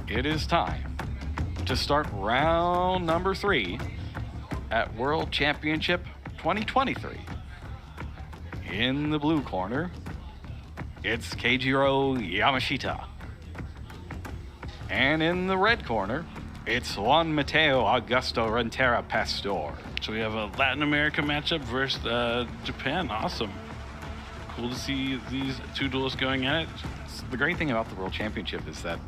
it is time to start round number 3 at World Championship 2023. In the blue corner, it's Keijiro Yamashita. And in the red corner, it's Juan Mateo Augusto Renteria Pastor. So we have a Latin America matchup versus Japan. Awesome. Cool to see these two duelists going at it. The great thing about the World Championship is that,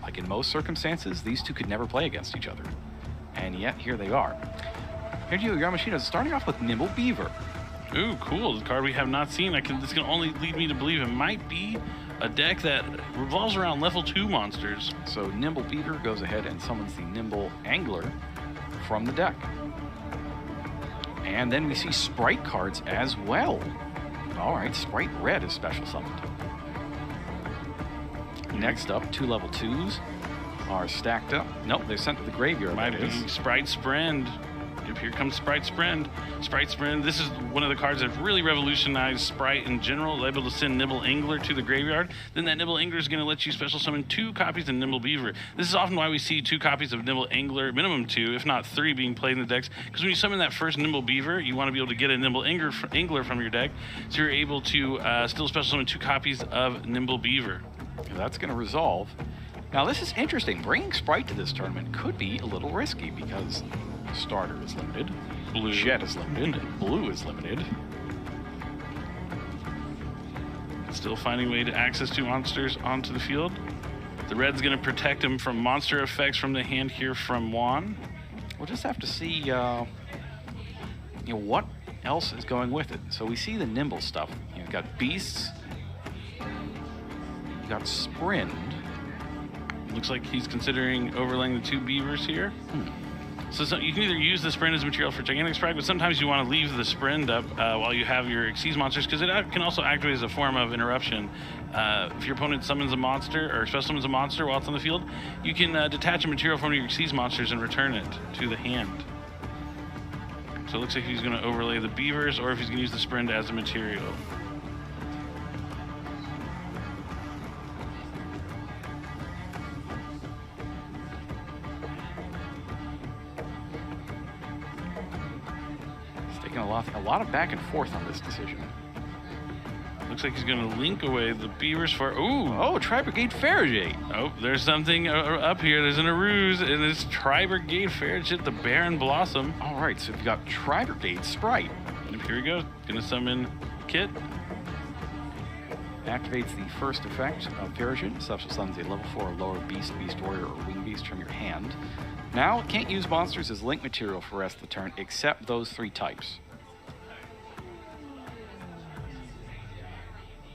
like in most circumstances, these two could never play against each other. And yet, here they are. Keijiro Yamashita is starting off with Nimble Beaver. Ooh, cool. The card we have not seen. This can only lead me to believe it might be a deck that revolves around level 2 monsters. So Nimble Beaver goes ahead and summons the Nimble Angler from the deck. And then we see Sprite cards as well. All right, Sprite Red is special summoned. Next up, 2 level 2s are stacked up. Nope, they're sent to the graveyard. Might be Sprite Sprend. Yep, here comes Sprite Sprend. Sprite Sprend, this is one of the cards that really revolutionized Sprite in general, able to send Nimble Angler to the graveyard. Then that Nimble Angler is going to let you special summon 2 copies of Nimble Beaver. This is often why we see 2 copies of Nimble Angler, minimum 2, if not 3, being played in the decks. Because when you summon that first Nimble Beaver, you want to be able to get a Nimble Angler from your deck, so you're able to still special summon 2 copies of Nimble Beaver. That's going to resolve. Now this is interesting. Bringing Sprite to this tournament could be a little risky because Starter is limited, Blue Jet is limited, and Blue is limited. Still finding a way to access 2 monsters onto the field. The red's going to protect him from monster effects from the hand here from Juan. We'll just have to see what else is going with it. So we see the Nimble stuff. You've got Beasts, you've got Sprint. Looks like he's considering overlaying the 2 Beavers here. So you can either use the Sprint as material for Gigantic Sprite, but sometimes you want to leave the Sprint up while you have your Xyz monsters, because it can also activate as a form of interruption. If your opponent summons a monster, or special summons a monster while it's on the field, you can detach a material from your Xyz monsters and return it to the hand. So it looks like he's going to overlay the Beavers, or if he's going to use the Sprint as a material. A lot of back and forth on this decision. Looks like he's going to link away the Beavers for... Ooh! Oh, TRI-BRIGADE Farragut. Oh, there's something up here. There's an Aruse, and it's TRI-BRIGADE Farragut, the Baron Blossom. All right, so we've got TRI-BRIGADE Sprite. And here we go. Going to summon Kit. Activates the first effect of Farragut. Special summons a level 4 or lower Beast, Beast Warrior, or Wing Beast from your hand. Now, it can't use monsters as link material for the rest of the turn, except those 3 types.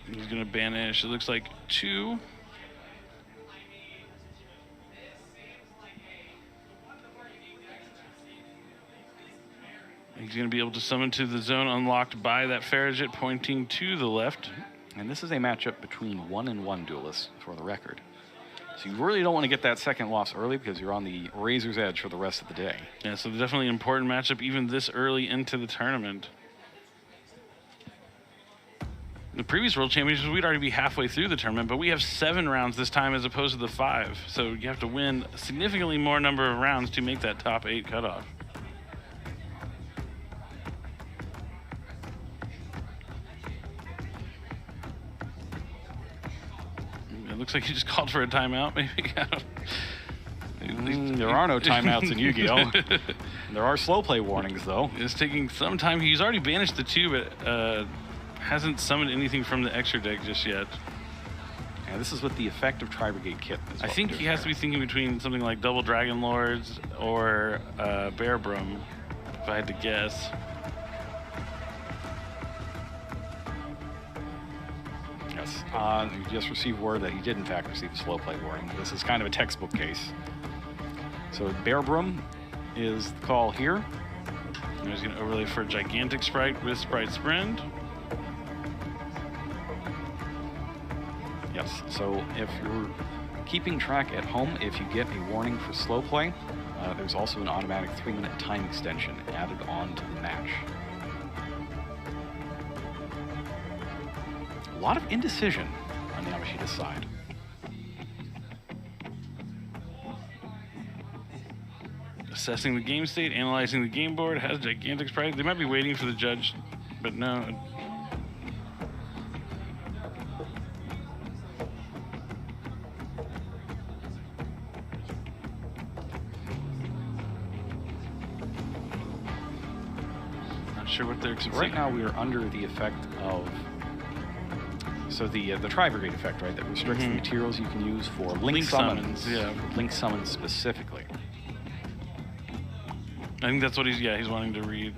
He's going to banish, it looks like 2. He's going to be able to summon to the zone unlocked by that Farragut pointing to the left. And this is a matchup between 1-1 duelists, for the record. So you really don't want to get that second loss early because you're on the razor's edge for the rest of the day. Yeah, so definitely an important matchup even this early into the tournament. The previous World Championships, we'd already be halfway through the tournament, but we have 7 rounds this time as opposed to the 5. So you have to win a significantly more number of rounds to make that top 8 cutoff. It looks like he just called for a timeout, maybe. There are no timeouts in Yu-Gi-Oh! There are slow play warnings, though. It's taking some time. He's already banished the 2, but hasn't summoned anything from the extra deck just yet. And this is with the effect of TRI-BRIGADE Kit. I think he has to be thinking between something like Double Dragon Lords or Bear Brum, if I had to guess. Yes. You just received word that he did, in fact, receive a slow play warning. This is kind of a textbook case. So Bear Brum is the call here. And he's going to overlay for Gigantic Sprite with Sprite Sprint. Yes, so if you're keeping track at home, if you get a warning for slow play, there's also an automatic 3-minute time extension added on to the match. A lot of indecision on Yamashita's side. Assessing the game state, analyzing the game board, has gigantic sprite. They might be waiting for the judge, but no. Not sure what they're expecting. Right now we are under the effect of, so the TRI-BRIGADE effect, right, that restricts the materials you can use for link summons. Yeah. Link summons specifically. I think that's what he's wanting to read,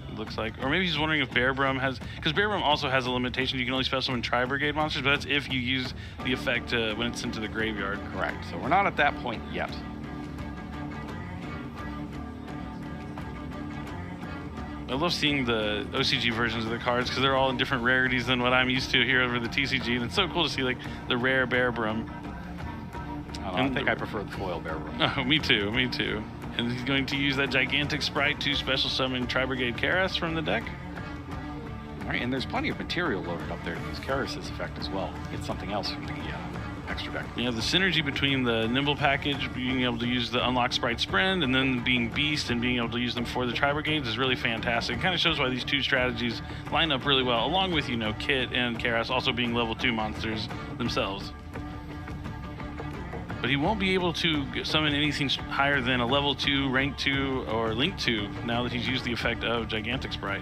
it looks like. Or maybe he's wondering if Bearbrum has, because Bearbrum also has a limitation. You can only special summon TRI-BRIGADE monsters, but that's if you use the effect when it's into the graveyard. Correct. So we're not at that point yet. I love seeing the OCG versions of the cards because they're all in different rarities than what I'm used to here over the TCG, and it's so cool to see like the rare Bearbrum. I think I prefer the foil Bearbrum. Oh, me too, me too. And he's going to use that gigantic sprite to special summon TRI-BRIGADE Karas from the deck. All right, and there's plenty of material loaded up there to use Karas's effect as well. Get something else from the extra deck. You have the synergy between the Nimble package, being able to use the Unlock Sprite Sprint, and then being Beast and being able to use them for the TRI-BRIGADEs is really fantastic. It kind of shows why these two strategies line up really well, along with, you know, Kit and Karas also being level 2 monsters themselves. But he won't be able to summon anything higher than a level 2, rank 2, or link 2 now that he's used the effect of Gigantic Sprite.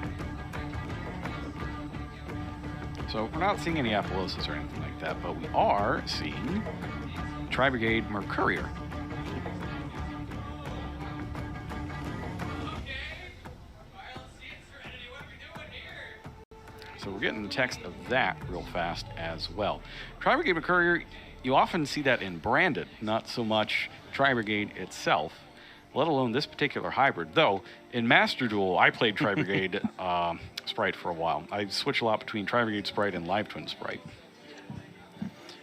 So we're not seeing any Apollosis or anything like that, but we are seeing TRI-BRIGADE Mercurier. So we're getting the text of that real fast as well. TRI-BRIGADE Mercurier, you often see that in Branded, not so much TRI-BRIGADE itself, let alone this particular hybrid. Though, in Master Duel, I played TRI-BRIGADE Sprite for a while. I switch a lot between TRI-BRIGADE Sprite and Live Twin Sprite.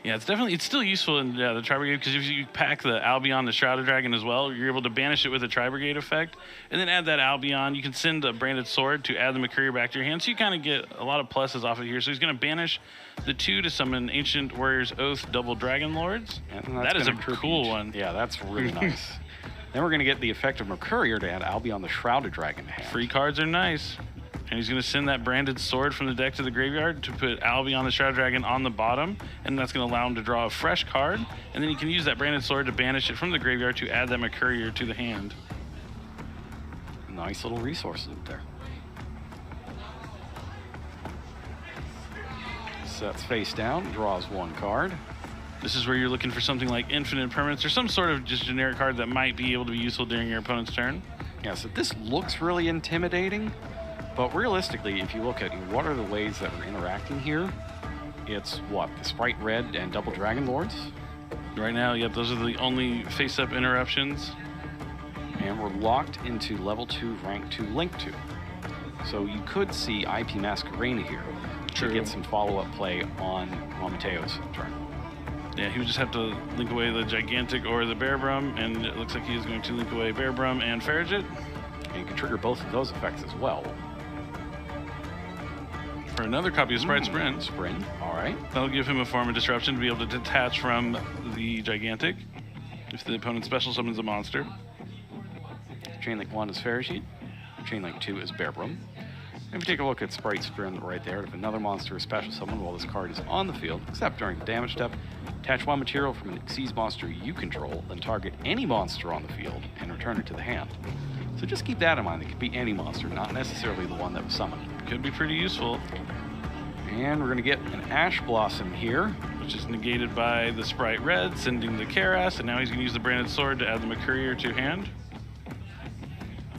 Yeah, it's still useful in the TRI-BRIGADE, because if you pack the Albion, the Shrouded Dragon as well, you're able to banish it with a TRI-BRIGADE effect, and then add that Albion. You can send a Branded Sword to add the Mercurier back to your hand, so you kind of get a lot of pluses off of here. So he's going to banish the 2 to summon Ancient Warrior's Oath Double Dragon Lords. That is a cool one. Yeah, that's really nice. Then we're going to get the effect of Mercurier to add Albion the Shrouded Dragon to hand. Free cards are nice. And he's going to send that Branded Sword from the deck to the graveyard to put Albion the Shrouded Dragon on the bottom, and that's going to allow him to draw a fresh card, and then he can use that Branded Sword to banish it from the graveyard to add that Mercurier to the hand. Nice little resource loop there. Sets face down, draws 1 card. This is where you're looking for something like Infinite Permanence or some sort of just generic card that might be able to be useful during your opponent's turn. Yeah, so this looks really intimidating, but realistically, if you look at what are the ways that we're interacting here, it's what? The Sprite Red and Double Dragon Lords? Right now, yep, those are the only face-up interruptions. And we're locked into level 2, rank 2, link 2. So you could see IP Masquerena here to get some follow-up play on Mateo's turn. Yeah, he would just have to link away the Gigantic or the Bearbrum, and it looks like he is going to link away Bearbrum and Farragut. And you can trigger both of those effects as well. For another copy of Sprite Sprint. Sprint, all right. That'll give him a form of disruption to be able to detach from the Gigantic if the opponent special summons a monster. Chainlink 1 is Farragut. Chainlink 2 is Bearbrum. If you take a look at Sprite Sprint right there, if another monster is special summoned while this card is on the field, except during the damage step, attach 1 material from an Xyz monster you control, then target any monster on the field and return it to the hand. So just keep that in mind. It could be any monster, not necessarily the one that was summoned. Could be pretty useful. And we're going to get an Ash Blossom here, which is negated by the Sprite Red, sending the Karas, and now he's going to use the Branded Sword to add the Mercurier to hand.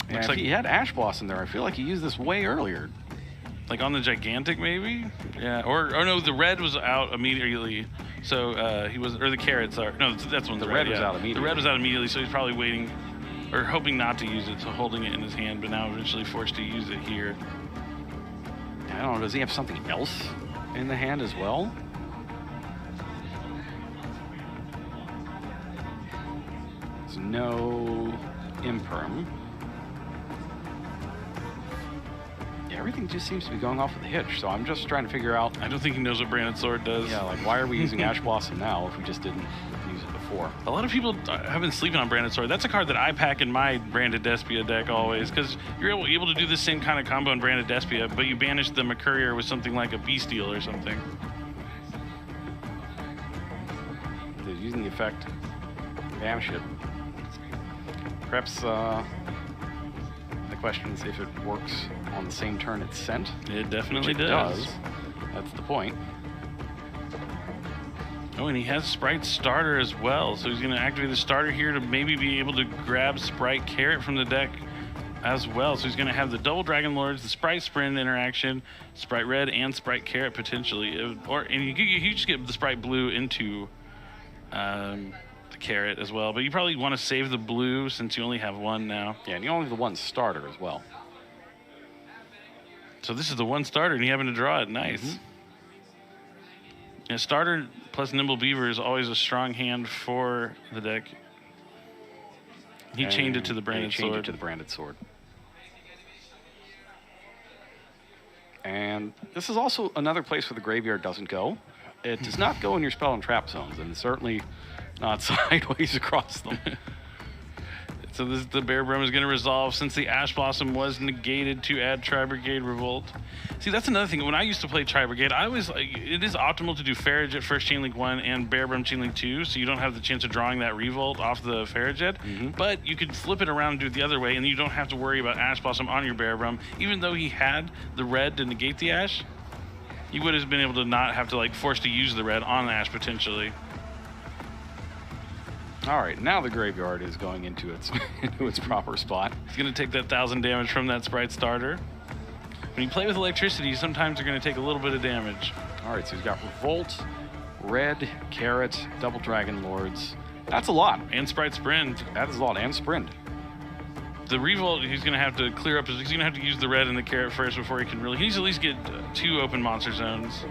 And if he had Ash Blossom there, I feel like he used this way earlier. Like on the Gigantic, maybe? Yeah, or no, the Red was out immediately. So he was, or the Carrot, sorry. No, that's when the red was out immediately. The Red was out immediately, so he's probably waiting, or hoping not to use it, so holding it in his hand, but now eventually forced to use it here. I don't know, does he have something else in the hand as well? There's no Imperm. Yeah, everything just seems to be going off with a hitch. So I'm just trying to figure out. I don't think he knows what Branded Sword does. Yeah, like why are we using Ash Blossom now if we just didn't use it before? A lot of people have been sleeping on Branded Sword. That's a card that I pack in my Branded Despia deck always, because you're able to do the same kind of combo in Branded Despia, but you banish the Mercurier with something like a Bestial or something. They're using the effect, banish it. Perhaps the question is if it works on the same turn it's sent. It definitely Which it does. That's the point. Oh, and he has Sprite Starter as well, so he's going to activate the starter here to maybe be able to grab Sprite Carrot from the deck as well. So he's going to have the double Dragon Lords, the Sprite Sprint interaction, Sprite Red, and Sprite Carrot potentially. And you just get the Sprite Blue into the Carrot as well, but you probably want to save the blue since you only have one now. Yeah, and you only have the one starter as well. So this is the one starter, and you happen to draw it. Nice. Mm-hmm. Yeah, starter plus Nimble Beaver is always a strong hand for the deck. He chained it to the Branded Sword. It to the Branded Sword. And this is also another place where the graveyard doesn't go. It does not go in your spell and trap zones, and certainly not sideways across them. So the Bear Brum is going to resolve since the Ash Blossom was negated to add Tri-Brigade Revolt. See, that's another thing. When I used to play Tri-Brigade, I was like, it is optimal to do Farraget first Chain Link 1 and Bear Brum Chain Link 2, so you don't have the chance of drawing that Revolt off the Farraget. But you could flip it around and do it the other way, and you don't have to worry about Ash Blossom on your Bear Brum. Even though he had the red to negate the Ash, you would have been able to not have to like force to use the red on the Ash potentially. All right, now the graveyard is going into its proper spot. He's going to take that 1,000 damage from that Sprite Starter. When you play with electricity, sometimes you're going to take a little bit of damage. All right, so he's got Revolt, Red, Carrot, Double Dragon Lords. That's a lot. And Sprite Sprint. That is a lot, and Sprint. The Revolt, he's going to have to clear up. He's going to have to use the red and the Carrot first before he can really. He needs to at least get 2 open monster zones.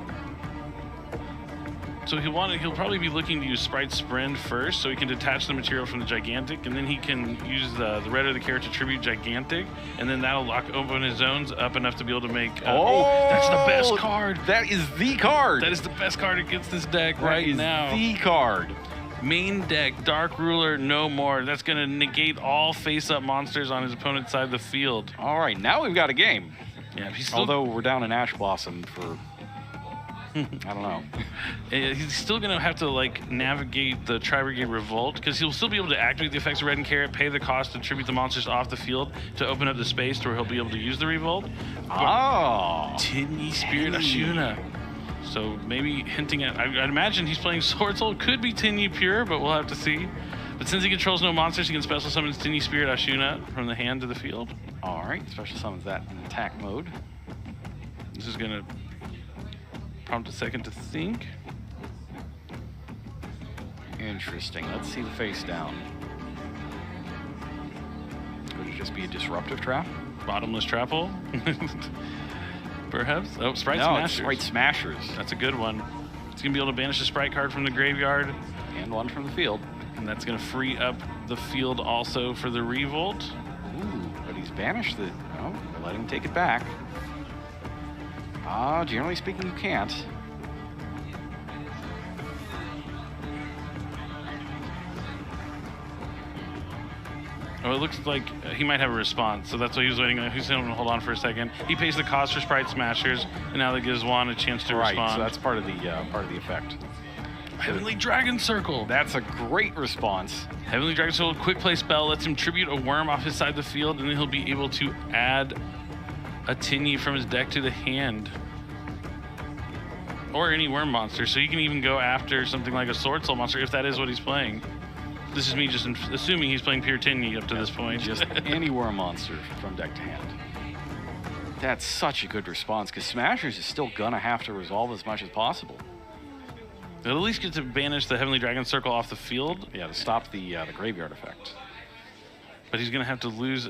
So he'll probably be looking to use Sprite Sprint first, so he can detach the material from the Gigantic, and then he can use the red or the Carrot to tribute Gigantic, and then that'll open his zones up enough to be able to make. That's the best card. That is the card. That is the best card against this deck right now. The card. Main deck, Dark Ruler, no more. That's going to negate all face-up monsters on his opponent's side of the field. All right, now we've got a game. Yeah, although we're down in Ash Blossom for. I don't know. He's still going to have to like navigate the Tri-Brigade Revolt, because he'll still be able to activate the effects of Red and Carrot, pay the cost to tribute the monsters off the field to open up the space to where he'll be able to use the Revolt. Oh. Tenyi Spirit Ashuna. So maybe hinting at, I'd imagine he's playing SWORDSOUL. Could be Tenyi Pure, but we'll have to see. But since he controls no monsters, he can special summon Tenyi Spirit Ashuna from the hand to the field. All right, special summons that in attack mode. This is going to prompt a second to think. Interesting. Let's see the face down. Could it just be a disruptive trap? Bottomless trap hole? Perhaps. Oh, Sprite no, Smashers. It's Sprite Smashers. That's a good one. It's going to be able to banish a Sprite card from the graveyard. And one from the field. And that's going to free up the field also for the Revolt. Ooh, but he's banished the... Oh, let him take it back. Generally speaking, you can't. Oh, it looks like he might have a response, so that's what he was waiting on. He's going to hold on for a second. He pays the cost for Sprite Smashers, and now that gives Juan a chance to respond. Right, so that's part of the effect. Heavenly Dragon Circle. That's a great response. Heavenly Dragon Circle, quick play spell, lets him tribute a worm off his side of the field, and then he'll be able to add a Tenyi from his deck to the hand. Or any worm monster, so you can even go after something like a SWORDSOUL monster if that is what he's playing. This is me just assuming he's playing pure Tenyi up to this point. Just any worm monster from deck to hand. That's such a good response, because Smashers is still gonna have to resolve as much as possible. It'll at least get to banish the Heavenly Dragon Circle off the field. Yeah, to stop the graveyard effect. But he's gonna have to lose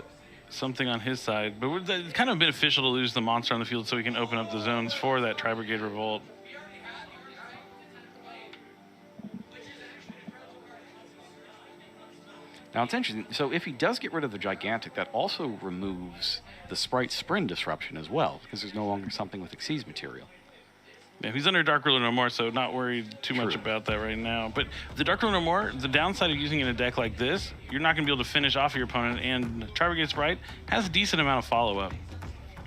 something on his side. But it's kind of beneficial to lose the monster on the field so he can open up the zones for that Tri-Brigade Revolt. Now, it's interesting. So if he does get rid of the Gigantic, that also removes the Sprite Sprint disruption as well, because there's no longer something with Xyz material. Yeah, he's under Dark Ruler no more, so not worried too much about that right now. But the Dark Ruler no more, the downside of using it in a deck like this, you're not going to be able to finish off your opponent, and TRI-BRIGADE Sprite has a decent amount of follow-up.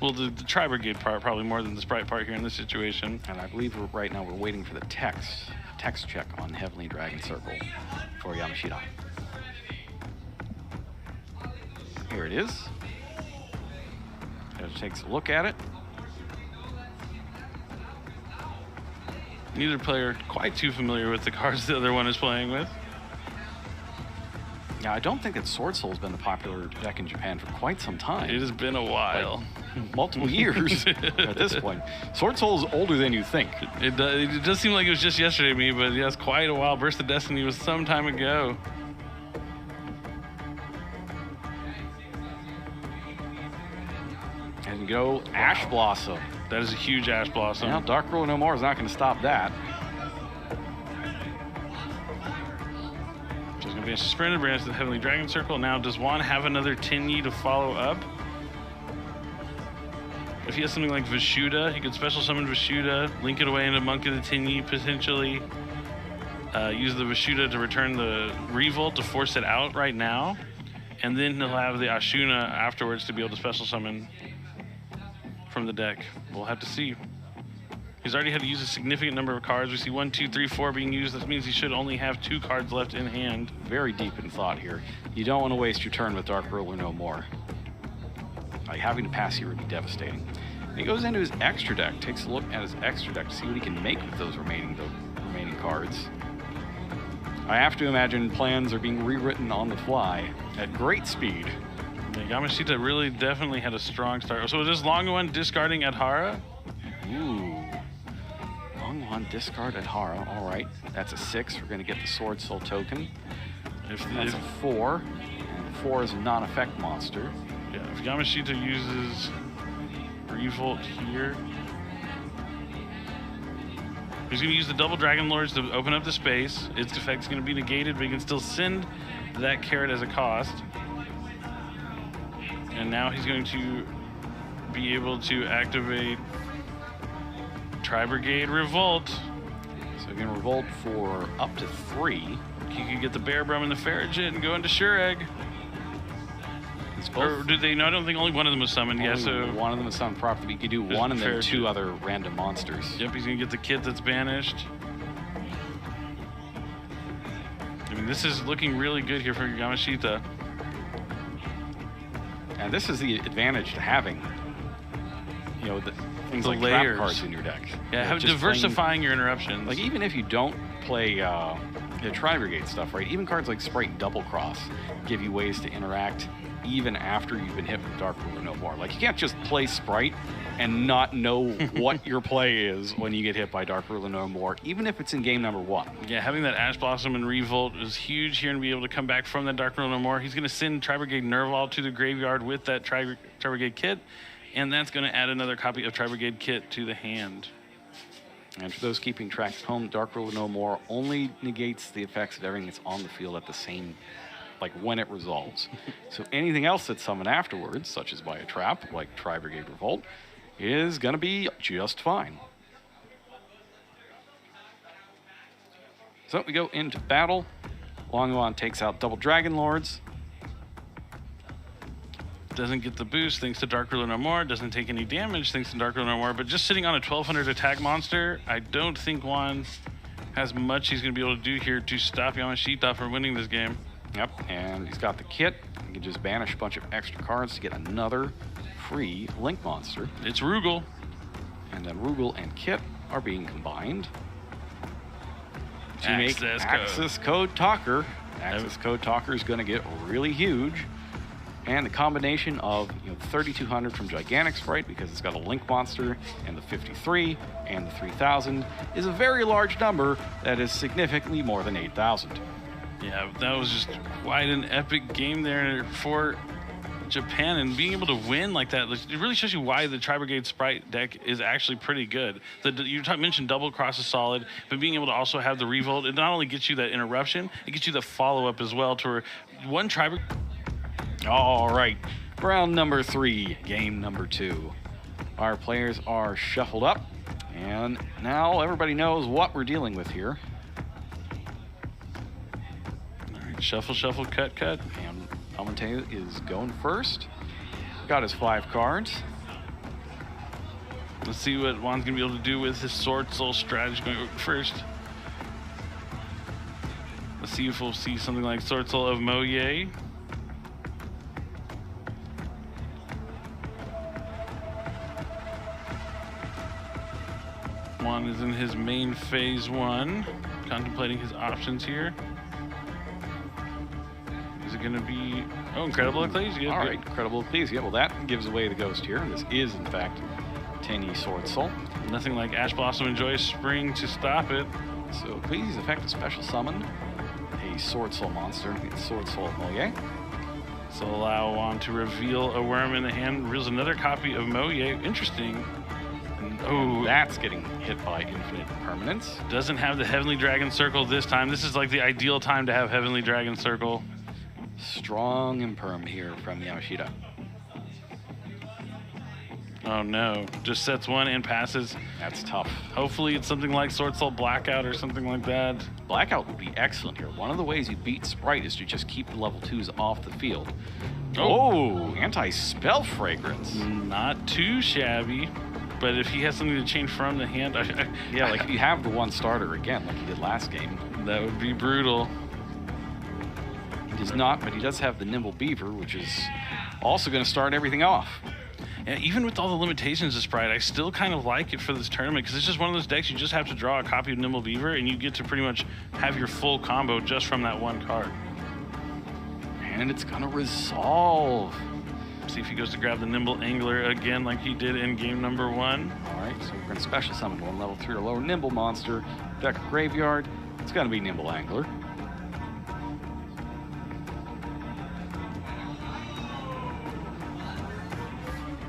Well, the TRI-BRIGADE part probably more than the Sprite part here in this situation. And I believe right now we're waiting for the text check on Heavenly Dragon Circle for Yamashita. Here it is. It takes a look at it. Neither player quite too familiar with the cards the other one is playing with. Yeah, I don't think that SWORDSOUL has been the popular deck in Japan for quite some time. It has been a while. Like, multiple years at this point. SWORDSOUL is older than you think. It does seem like it was just yesterday to me, but yeah, it's quite a while. Burst of Destiny was some time ago. And go Ash Blossom. That is a huge Ash Blossom. Now, Dark Ruler no more is not going to stop that. Just going to be a sprinted branch to the Heavenly Dragon Circle. Now, does Juan have another TENYI to follow up? If he has something like Vishuda, he could special summon Vishuda, link it away into Monk of the TENYI potentially. Use the Vishuda to return the Revolt to force it out right now. And then he'll have the Ashuna afterwards to be able to special summon from the deck. We'll have to see. He's already had to use a significant number of cards. We see 1, 2, 3, 4 being used. That means he should only have 2 cards left in hand. Very deep in thought here. You don't want to waste your turn with Dark Ruler no more. Like, having to pass here would be devastating. And he goes into his extra deck, takes a look at his extra deck to see what he can make with those remaining cards. I have to imagine plans are being rewritten on the fly at great speed. Yeah, Yamashita really definitely had a strong start. So is this long one discarding Adhara? Ooh. Long one discard Adhara. All right. That's a 6. We're going to get the SWORDSOUL token. That's a 4. And 4 is a non-effect monster. Yeah, if Yamashita uses Revolt here, he's going to use the double Dragon Lords to open up the space. Its effect's going to be negated, but he can still send that carrot as a cost. And now he's going to be able to activate TRI-BRIGADE Revolt. So he can revolt for up to 3. He could get the Bear Brum and the Farragut and go into Sure Egg. Or did they? No, I don't think only one of them was summoned. Only yeah, so one of them is summoned properly. You could do one and then 2 other random monsters. Yep, he's gonna get the kit that's banished. I mean, this is looking really good here for Yamashita. And this is the advantage to having, you know, things The like layers. trap cards in your deck. Yeah, have diversifying your interruptions. Like, even if you don't play the TRI-BRIGADE stuff, right? Even cards like Sprite Double Cross give you ways to interact even after you've been hit with Dark Ruler no more. Like, you can't just play Sprite and not know what your play is when you get hit by Dark Ruler no more, even if it's in game number 1. Yeah, having that Ash Blossom and Revolt is huge here and be able to come back from that Dark Ruler no more. He's going to send TRI-BRIGADE Nerval to the graveyard with that TRI-BRIGADE kit, and that's going to add another copy of TRI-BRIGADE kit to the hand. And for those keeping track at home, Dark Ruler no more only negates the effects of everything that's on the field at the same, like when it resolves. So anything else that's summoned afterwards, such as by a trap, like TRI-BRIGADE Revolt, is going to be just fine. So we go into battle. Longwan takes out double Dragon Lords. Doesn't get the boost thanks to Dark Ruler no more. Doesn't take any damage thanks to Dark Ruler no more. But just sitting on a 1200 attack monster, I don't think Juan has much he's going to be able to do here to stop Yamashita from winning this game. Yep, and he's got the kit. He can just banish a bunch of extra cards to get another free Link monster. It's Rugal. And then Rugal and Kit are being combined to make Access Code Talker. Access Code Talker is going to get really huge. And the combination of 3,200 from Gigantic Sprite, because it's got a Link monster, and the 53 and the 3,000 is a very large number that is significantly more than 8,000. Yeah, that was just quite an epic game there for Japan, and being able to win like that, it really shows you why the TRI-BRIGADE Sprite deck is actually pretty good. You mentioned double cross is solid, but being able to also have the revolt, it not only gets you that interruption, it gets you the follow-up as well to where one TRI-BRIGADE. All right, round number 3, game number 2. Our players are shuffled up, and now everybody knows what we're dealing with here. All right, shuffle, shuffle, cut, cut. And Amateo is going first. Got his 5 cards. Let's see what Juan's gonna be able to do with his SWORDSOUL strategy going first. Let's see if we'll see something like SWORDSOUL of Moye. Juan is in his main phase 1, contemplating his options here. Is it going to be... Oh, Incredible Ecclesia. All right, Incredible Ecclesia. Well, that gives away the ghost here. This is, in fact, TENYI SWORDSOUL. Nothing like Ash Blossom and Joyous Spring to stop it. So Ecclesia's effect is special summon a SWORDSOUL monster, the SWORDSOUL of Moye. So allow Juan to reveal a worm in the hand, reveals another copy of Moye. Interesting. Oh, that's getting hit by infinite permanence. Doesn't have the Heavenly Dragon Circle this time. This is like the ideal time to have Heavenly Dragon Circle. Strong imperm here from Yamashita. Oh no, just sets 1 and passes. That's tough. Hopefully it's something like SWORDSOUL Blackout or something like that. Blackout would be excellent here. One of the ways you beat Sprite is to just keep the level 2s off the field. Oh, anti-spell fragrance. Not too shabby. But if he has something to change from the hand, yeah, like if you have the 1 starter again, like he did last game, that would be brutal. He does not, but he does have the Nimble Beaver, which is also going to start everything off. And even with all the limitations of Sprite, I still kind of like it for this tournament because it's just one of those decks you just have to draw a copy of Nimble Beaver and you get to pretty much have your full combo just from that 1 card. And it's going to resolve. See if he goes to grab the Nimble Angler again like he did in game number 1. All right, so we're going to special summon 1 level 3 or lower Nimble monster, deck a graveyard. It's going to be Nimble Angler.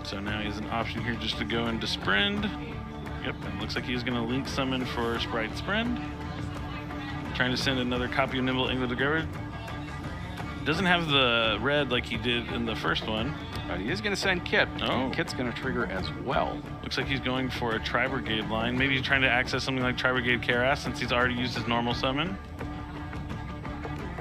So now he has an option here just to go into Sprint. Yep, it looks like he's going to link summon for Sprite Sprint. Trying to send another copy of Nimble Angler to graveyard. Doesn't have the red like he did in the first one. But he is going to send Kit. Oh. Kit's going to trigger as well. Looks like he's going for a TRI-BRIGADE line. Maybe he's trying to access something like TRI-BRIGADE Karass since he's already used his normal summon.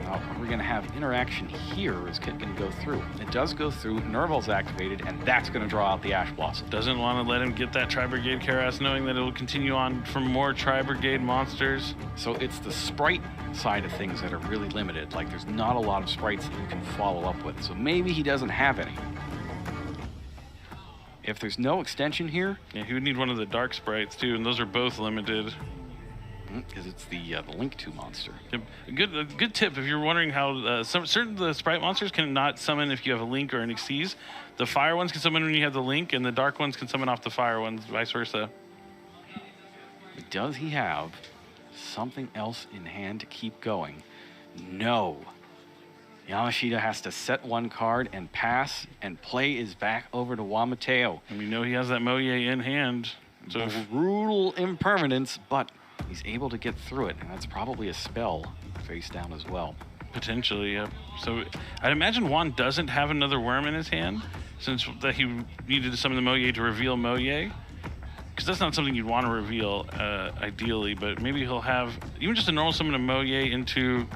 Now, we're going to have interaction here. Is Kit going to go through? It does go through. Nerval's activated, and that's going to draw out the Ash Blossom. Doesn't want to let him get that TRI-BRIGADE Karass, knowing that it will continue on for more TRI-BRIGADE monsters. So it's the Sprite side of things that are really limited. Like, there's not a lot of sprites that you can follow up with. So maybe he doesn't have any. If there's no extension here... Yeah, he would need one of the dark sprites, too, and those are both limited. Because it's the Link 2 monster. Yep. A good tip if you're wondering how certain the sprite monsters cannot summon if you have a Link or an Xyz. The fire ones can summon when you have the Link, and the dark ones can summon off the fire ones, vice versa. Does he have something else in hand to keep going? No. Yamashita has to set 1 card and pass, and play is back over to Juan Mateo. And we know he has that Moye in hand. So brutal impermanence, but he's able to get through it, and that's probably a spell face down as well. Potentially, yep. So I'd imagine Juan doesn't have another worm in his hand, since that he needed to summon the Moye to reveal Moye. Because that's not something you'd want to reveal, ideally, but maybe he'll have even just a normal summon of Moye into...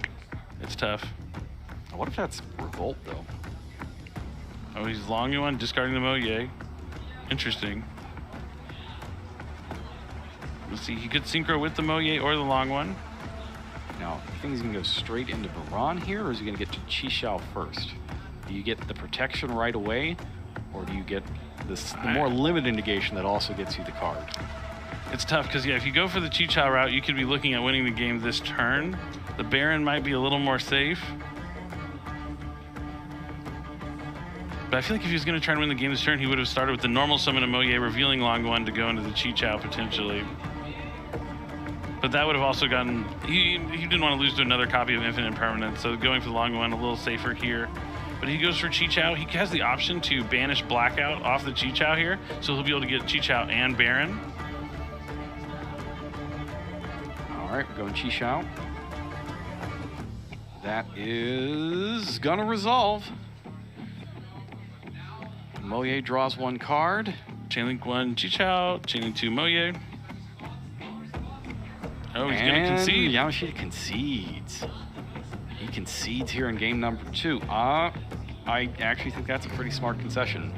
It's tough. What if that's Revolt, though? Oh, he's longing one, discarding the Moye. Interesting. Let's see, he could synchro with the Moye or the long one. Now, you think he's going to go straight into Baron here, or is he going to get to Chi-Xiao first? Do you get the protection right away, or do you get this, the more limited negation that also gets you the card? It's tough, because, yeah, if you go for the Chi-Xiao route, you could be looking at winning the game this turn. The Baron might be a little more safe. But I feel like if he was going to try and win the game this turn, he would have started with the normal summon of Moye, revealing long one to go into the Chi-Xiao potentially. But that would have also gotten... He didn't want to lose to another copy of Infinite Impermanence, so going for the long one, a little safer here. but he goes for Chi Chow. He has the option to banish Blackout off the Chi Chow here, so he'll be able to get Chi Chow and Baron. All right, we're going Chi Chow. That is gonna resolve. Moye draws one card. Chainlink 1, Chi Chow. Chainlink 2, Moye. Oh, he's gonna concede. Yamashita concedes. He concedes here in game number 2. I actually think that's a pretty smart concession.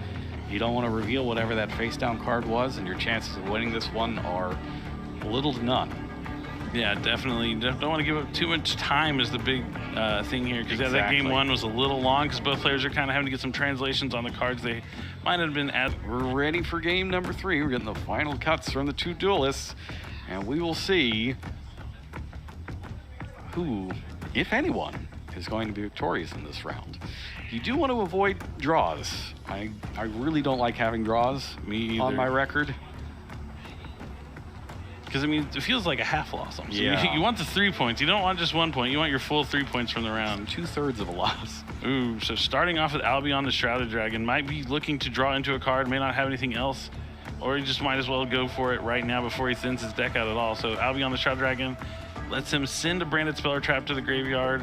You don't want to reveal whatever that face down card was, and your chances of winning this one are little to none. Yeah, definitely. Don't want to give up too much time is the big thing here, because Exactly. that game 1 was a little long because both players are kind of having to get some translations on the cards they might have been at. We're ready for game number 3. We're getting the final cuts from the 2 duelists, and we will see who, if anyone, is going to be victorious in this round. You do want to avoid draws. I really don't like having draws Me on either. my record. Because, I mean, it feels like a half loss almost. Yeah. You want the 3 points. You don't want just 1 point. You want your full 3 points from the round. 2/3 of a loss. Ooh, so starting off with Albion the Shrouded Dragon, might be looking to draw into a card, may not have anything else, or he just might as well go for it right now before he thins his deck out at all. So Albion the Shrouded Dragon lets him send a Branded Spell or Trap to the graveyard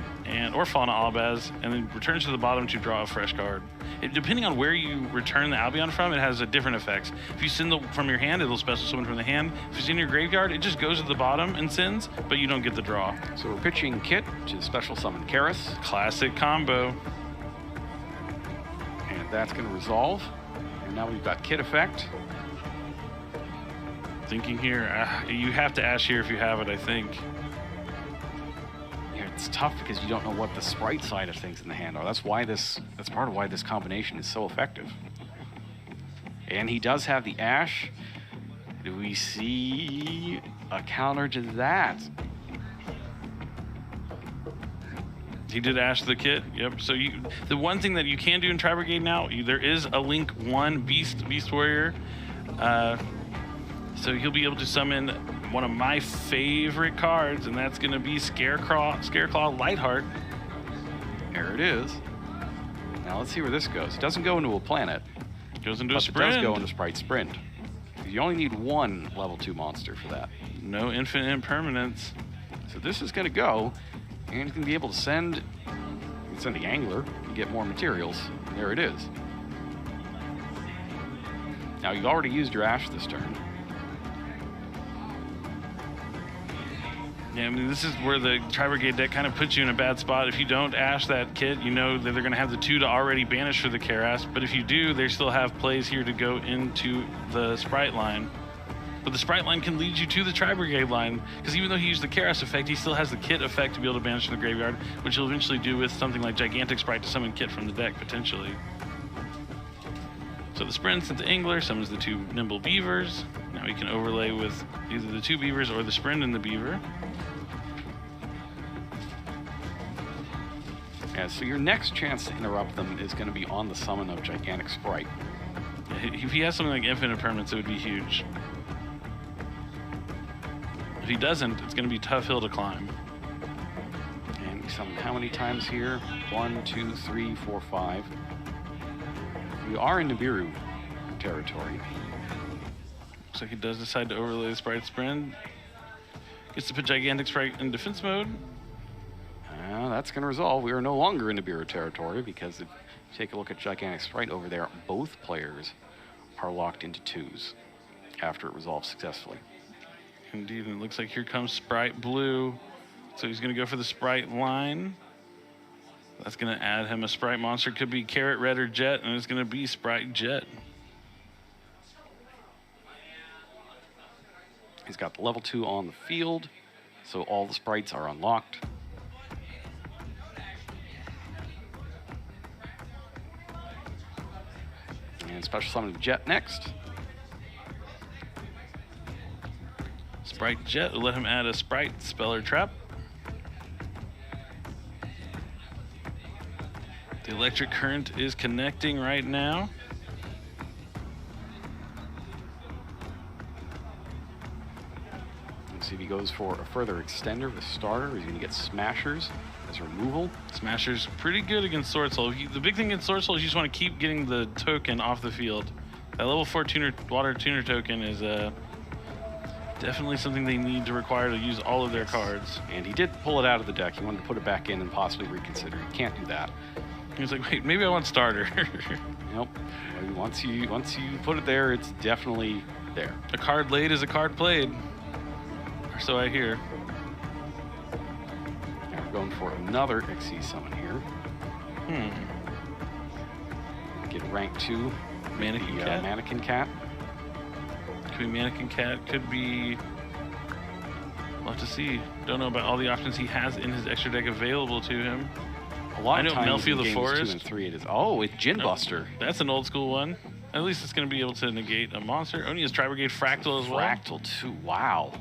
or Fauna Albaz, and then returns to the bottom to draw a fresh card. Depending on where you return the Albion from, it has a different effects. If you send from your hand, it'll special summon from the hand. If it's in your graveyard, it just goes to the bottom and sends, but you don't get the draw. So we're pitching Kit to special summon Karis, Classic combo. and that's going to resolve. And now we've got Kit effect. Thinking here, you have to Ash here if you have it, I think. Yeah, it's tough because you don't know what the sprite side of things in the hand are. That's part of why this combination is so effective. And he does have the Ash. Do we see a counter to that? He did Ash the Kit, yep. So the one thing that you can do in TRI-BRIGADE now, there is a Link 1 Beast Warrior. So he'll be able to summon one of my favorite cards, and that's going to be Scareclaw Lightheart. There it is. Now let's see where this goes. It doesn't go into a planet, Goes into a but it sprint. does go into Sprite Sprint. You only need 1 level 2 monster for that. No infinite impermanence. So this is going to go, and he's going to be able to send the Angler to get more materials. There it is. Now you've already used your Ash this turn. Yeah, I mean, this is where the TRI-BRIGADE deck kind of puts you in a bad spot. If you don't Ash that Kit, you know that they're going to have the 2 to already banish for the Karas. But if you do, they still have plays here to go into the Sprite line. But the Sprite line can lead you to the TRI-BRIGADE line, because even though he used the Karas effect, he still has the Kit effect to be able to banish from the graveyard, which he'll eventually do with something like Gigantic Sprite to summon Kit from the deck, potentially. So the Sprint sends the Angler, summons the 2 Nimble Beavers. Now he can overlay with either the 2 Beavers or the Sprint and the Beaver. Yeah, so your next chance to interrupt them is going to be on the summon of Gigantic Sprite. If he has something like Infinite Permanence, it would be huge. If he doesn't, it's going to be a tough hill to climb. And we summon how many times here? 1, 2, 3, 4, 5. We are in Nibiru territory. Looks like he does decide to overlay the Sprite Sprint. Gets to put Gigantic Sprite in defense mode. That's going to resolve. We are no longer in Nibiru territory because if you take a look at Gigantic Sprite over there, both players are locked into 2s after it resolves successfully. Indeed, and it looks like here comes Sprite Blue. So he's going to go for the Sprite line. That's going to add him a Sprite monster. Could be Carrot, Red, or Jet, and it's going to be Sprite Jet. He's got the level 2 on the field, so all the sprites are unlocked. And special summon Jet next. Sprite Jet will let him add a Sprite Spell or Trap. The electric current is connecting right now. Let's see if he he goes for a further extender with starter. He's going to get smashers as removal. Smasher's pretty good against SWORDSOUL. The big thing against SWORDSOUL is you just want to keep getting the token off the field. That level 4 water tuner token is definitely something they need to require to use all of their cards. And he did pull it out of the deck. He wanted to put it back in and possibly reconsider. You can't do that. He was like, wait, maybe I want starter. Nope. Once you put it there, it's definitely there. A card laid is a card played. Or so I hear. Now we're going for another XC summon here. Get rank 2. Mannequin Cat? Mannequin Cat. Could be Mannequin Cat, could be... We'll have to see. Don't know about all the options he has in his extra deck available to him. A lot I of know times Melfi in the games Forest. 2 and 3 it is. Oh, it's Gin Buster. That's an old school one. At least it's going to be able to negate a monster. Oni has TRI-BRIGADE Fractal as well. Fractal too. Wow.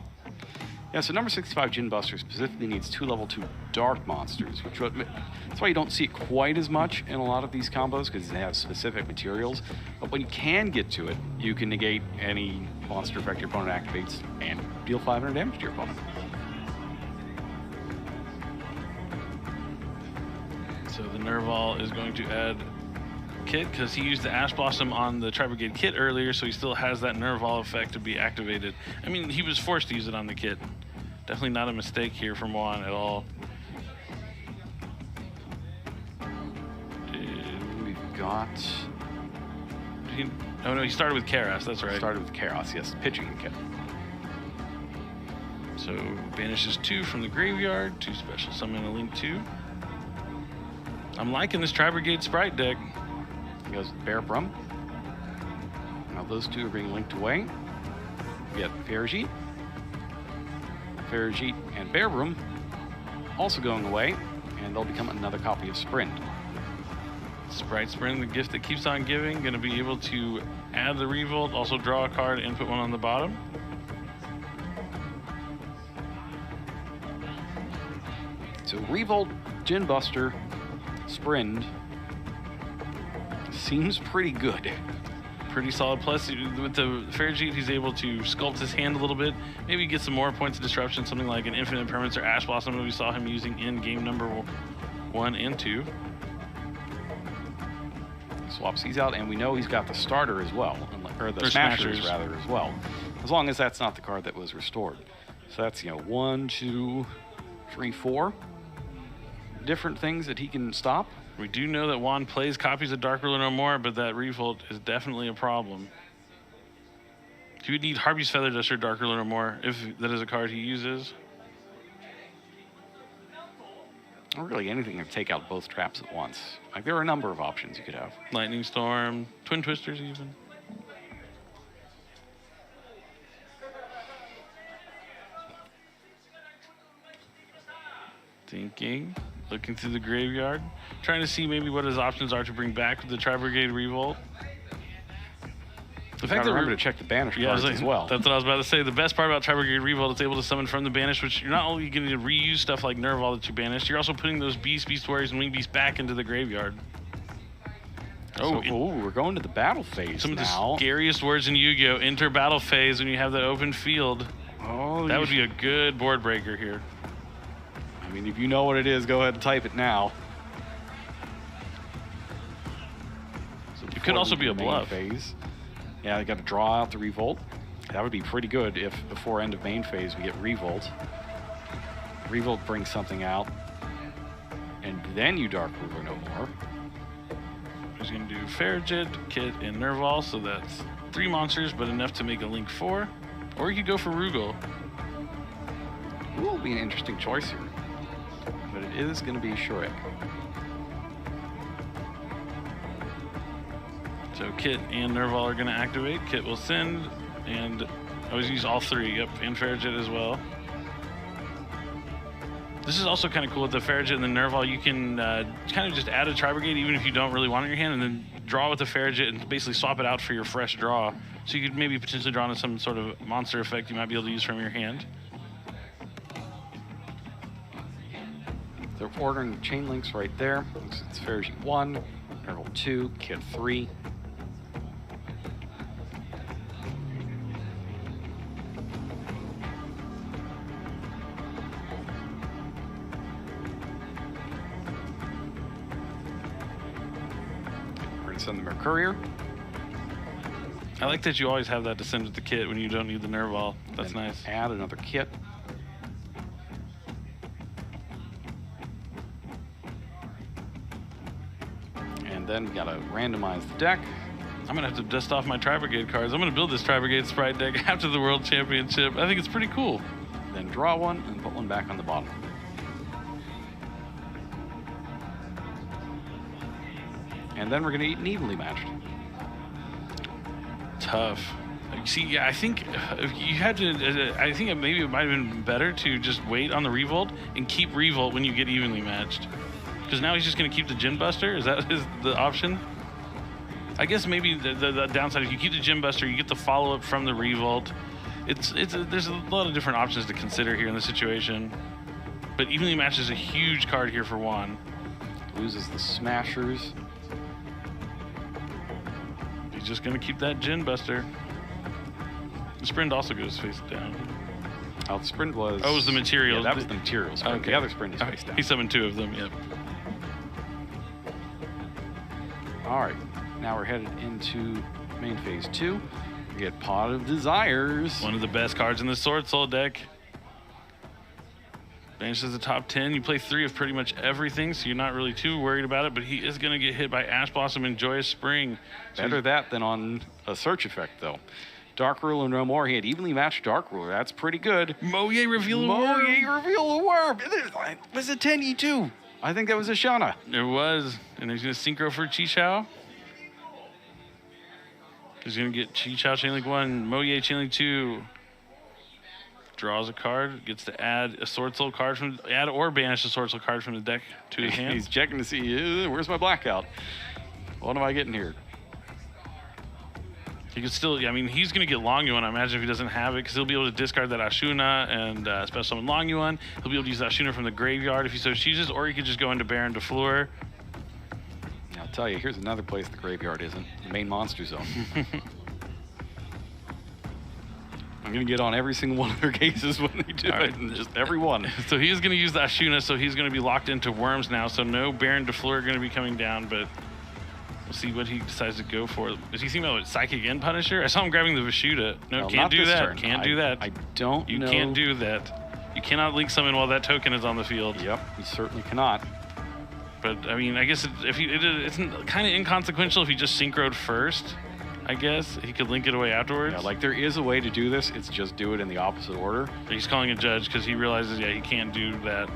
Yeah, so number 65 Gin Buster specifically needs 2 level 2 dark monsters, which that's why you don't see it quite as much in a lot of these combos because they have specific materials. But when you can get to it, you can negate any monster effect your opponent activates and deal 500 damage to your opponent. So the Nerval is going to add Kit because he used the Ash Blossom on the TRI-BRIGADE Kit earlier, so he still has that Nerval effect to be activated. I mean, he was forced to use it on the Kit. Definitely not a mistake here from Juan at all. We've got... Oh no, he started with Karas, that's right. Started with Karas, yes, pitching the Kit. So banishes 2 from the graveyard, 2 special summon a Link 2. I'm liking this TRI-BRIGADE Sprite deck. He goes with Bear Brum. Now those 2 are being linked away. We get Ferrigit. Ferrigit and Bear Brum also going away, and they'll become another copy of Sprint. Sprite Sprint, the gift that keeps on giving, going to be able to add the Revolt, also draw a card, and put one on the bottom. So Revolt, Gin Buster, Sprint seems pretty good. Pretty solid. Plus, with the Ferrigit, he's able to sculpt his hand a little bit. Maybe get some more points of disruption, something like an Infinite Permanence or Ash Blossom that we saw him using in game number 1 and 2. Swaps these out, and we know he's got the starter as well, or the smashers rather as well, as long as that's not the card that was restored. So that's 1, 2, 3, 4 different things that he can stop. We do know that Juan plays copies of Dark Ruler no more, but that Revolt is definitely a problem. He would need Harpy's Feather Duster, Dark Ruler no more, if that is a card he uses. Or really anything to take out both traps at once. Like, there are a number of options you could have. Lightning Storm, Twin Twisters even. Thinking, looking through the graveyard, trying to see maybe what his options are to bring back the TRI-BRIGADE Revolt. The fact that remember to check the banish cards as well. That's what I was about to say. The best part about TRI-BRIGADE Revolt, it's able to summon from the banish, which you're not only going to reuse stuff like Nerval that you banished, you're also putting those Beast Warriors, and Wing Beasts back into the graveyard. Oh, we're going to the battle phase Some now. of the scariest words in Yu-Gi-Oh! Enter battle phase when you have that open field. Oh, that would be a good board breaker here. I mean, if you know what it is, go ahead and type it now. So it could also be a bluff. Phase. Yeah, they got to draw out the Revolt. That would be pretty good if before end of main phase we get Revolt. Revolt brings something out, and then you Dark Ruler no more. He's going to do Ferrigit, Kit, and Nerval, so that's 3 monsters, but enough to make a Link 4. Or you could go for Rugal. Will be an interesting choice here, but it is going to be Shrek. So Kit and Nerval are going to activate. Kit will send, and I always use all 3. Yep, and Ferrigit as well. This is also kind of cool with the Ferrigit and the Nerval. You can kind of just add a TRI-BRIGADE even if you don't really want it in your hand, and then draw with the Ferrigit and basically swap it out for your fresh draw. So you could maybe potentially draw into some sort of monster effect you might be able to use from your hand. They're ordering chain links right there. It's Ferrigit 1, Nerval 2, Kit 3. going to send the Mercourier. I like that you always have that to send with the kit when you don't need the nerve ball. That's Then nice. Add another kit. And then we got to randomize the deck. I'm gonna have to dust off my TRI-BRIGADE cards. I'm gonna build this TRI-BRIGADE Sprite deck after the World Championship. I think it's pretty cool. Then draw one and put one back on the bottom. And then we're going to eat an evenly matched. Tough. See, yeah, I think if you had to. I think maybe it might have been better to just wait on the revolt and keep revolt when you get evenly matched. Because now he's just going to keep the Gin Buster. Is that the option? I guess maybe the downside is you keep the Gin Buster, you get the follow up from the revolt. There's a lot of different options to consider here in this situation. But evenly matched is a huge card here for Juan. Loses the Smashers. He's just going to keep that Gin Buster. The Sprint also goes face down. Oh, the Sprint was... Oh, it was the materials. Yeah, that was the materials. Okay. The other Sprint is face down. He summoned 2 of them, yep. All right, now we're headed into main phase 2. We get Pot of Desires. One of the best cards in the Sword Soul deck. Banishes the top 10. You play 3 of pretty much everything, so you're not really too worried about it, but he is going to get hit by Ash Blossom and Joyous Spring. So Better that than on a search effect, though. Dark Ruler no more. He had evenly matched Dark Ruler. That's pretty good. Moye Reveal the Worm. Moye Reveal the Worm. Was it TENYI too? I think that was a Shauna. It was. And he's going to synchro for Chi-Chao. He's going to get Chi-Chao Chainlink 1, Moye Chainlink 2. Draws a card, gets to add a Sword Soul card from, add or banish a Sword Soul card from the deck to his hand. He's checking to see, where's my blackout? What am I getting here? He could still, I mean, he's going to get Long Yuan, I imagine, if he doesn't have it, because he'll be able to discard that Ashuna and special summon Long Yuan. He'll be able to use Ashuna from the graveyard if he so chooses, or he could just go into Baron de Fleur. I'll tell you, here's another place the graveyard isn't, the main monster zone. I'm going to get on every single one of their cases when they do it, and just every one. So he's going to use the Ashuna, so he's going to be locked into Worms now, so no Baron de Fleur going to be coming down, but we'll see what he decides to go for. Is he thinking about Psychic and Punisher? I saw him grabbing the Vashuda. No, can't do that. Turn. Can't do that. I don't You know. can't do that. You cannot link summon while that token is on the field. Yep, you certainly cannot. But, I mean, I guess it's kind of inconsequential if he just synchroed first, I guess. He could link it away afterwards. Yeah, like there is a way to do this. It's just do it in the opposite order. He's calling a judge because he realizes, yeah, he can't do that.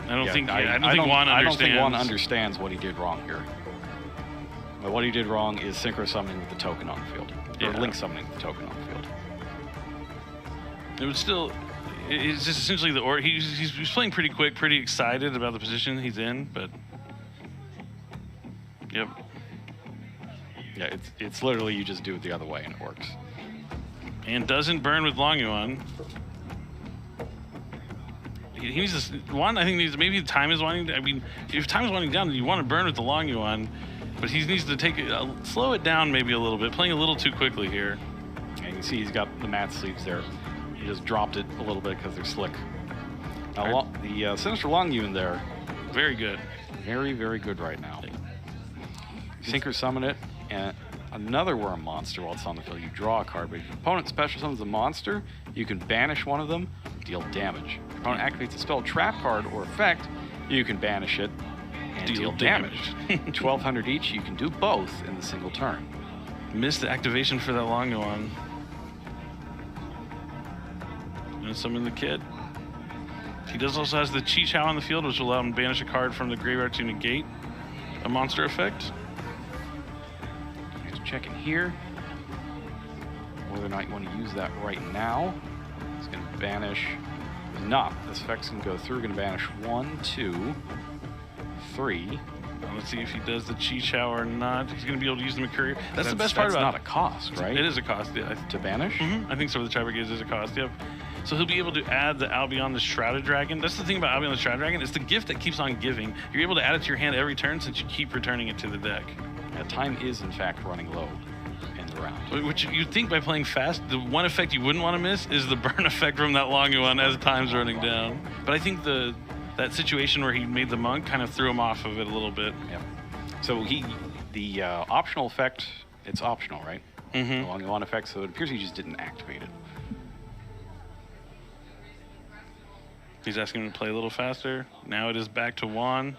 I don't think Juan understands. I don't think Juan understands what he did wrong here. But what he did wrong is synchro summoning with the token on the field. Or Yeah. link summoning with the token on the field. It would still, it's just essentially the order. He's playing pretty quick, pretty excited about the position he's in, but yep. Yeah, it's literally you just do it the other way and it works. And doesn't burn with Long Yuan. He needs to, Juan, I think needs, maybe time is winding down. I mean, if time is winding down, you want to burn with the Long Yuan, but he needs to take it, slow it down maybe a little bit, playing a little too quickly here. And you can see he's got the mat sleeves there. He just dropped it a little bit because they're slick. Now, the Sinister Long Yuan there. Very good. Very, very good right now. Synchro summon it, and another worm monster while it's on the field. You draw a card, but if your opponent special summons a monster, you can banish one of them, deal damage. If your opponent activates a spell, trap card, or effect, you can banish it and deal damage. 1,200 each, you can do both in the single turn. Missed the activation for that Long Yuan. And summon the kid. He does also has the Chi-Chao on the field, which will allow him to banish a card from the graveyard to negate a monster effect. Just checking here whether or not you want to use that right now. It's going to banish. Not. This effect's going to go through. Going to banish 1, 2, 3. Let's see if he does the Chi-Chao or not. He's going to be able to use the Mercury. That's the best part about it. That's not a cost, right? It is a cost, yeah. To banish? Mm-hmm. I think so. The TRI-BRIGADE is a cost, yep. So he'll be able to add the Albion the Shrouded Dragon. That's the thing about Albion the Shrouded Dragon. It's the gift that keeps on giving. You're able to add it to your hand every turn since you keep returning it to the deck. Time is, in fact, running low in the round. Which you'd think by playing fast, the one effect you wouldn't want to miss is the burn effect from that long one as time's running down. But I think that situation where he made the monk kind of threw him off of it a little bit. Yep. So the optional effect, it's optional, right? Mm-hmm. The long one effect, so it appears he just didn't activate it. He's asking him to play a little faster. Now it is back to Juan.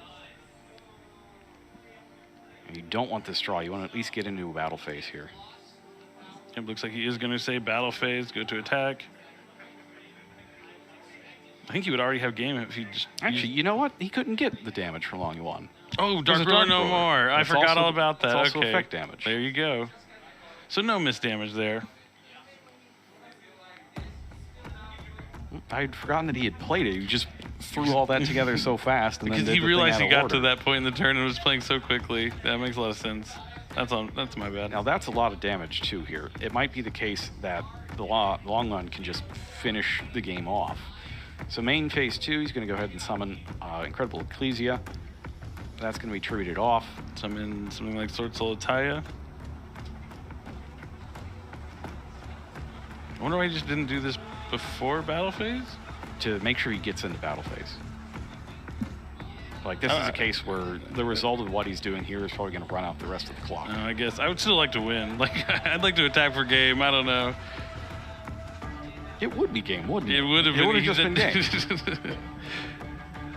And you don't want this draw. You want to at least get into a battle phase here. It looks like he is going to say battle phase, go to attack. I think he would already have game if he just... Actually, you know what? He couldn't get the damage from Long Yuan. Oh, Dark Ruler no more. I forgot all about that. It's also okay. effect damage. There you go. So no miss damage there. I'd forgotten that he had played it. He just threw all that together so fast. And because then he realized he got order. to that point in the turn and was playing so quickly. That makes a lot of sense. That's my bad. Now that's a lot of damage too here. It might be the case that the long one can just finish the game off. So main phase 2, he's going to go ahead and summon Incredible Ecclesia. That's going to be tributed off. Summon something like SWORDSOUL Ataya. I wonder why he just didn't do this before battle phase? To make sure he gets into battle phase. Like, this is a case where the result of what he's doing here is probably going to run out the rest of the clock. I guess. I would still like to win. Like, I'd like to attack for game. I don't know. It would be game, wouldn't it? It would have been. It would have just been game.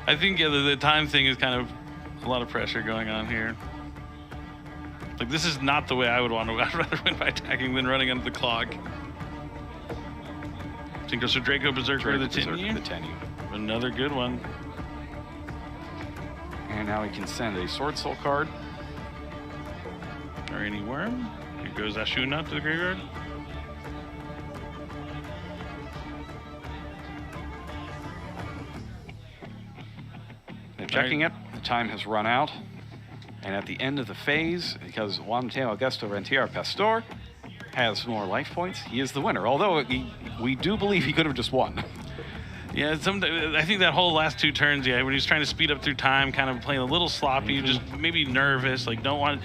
I think yeah, the time thing is kind of a lot of pressure going on here. Like, this is not the way I would want to. I'd rather win by attacking than running under the clock. So goes to Draco Berserker, the TENYI. Another good one. And now he can send a SWORDSOUL card. Or any worm. Here goes Ashuna to the graveyard. They're checking it. The time has run out. And at the end of the phase, because Juan Mateo Augusto Rentier Pastor has more life points, he is the winner. Although we do believe he could have just won. Yeah, I think that whole last 2 turns, yeah, when he was trying to speed up through time, kind of playing a little sloppy, just maybe nervous, like don't want.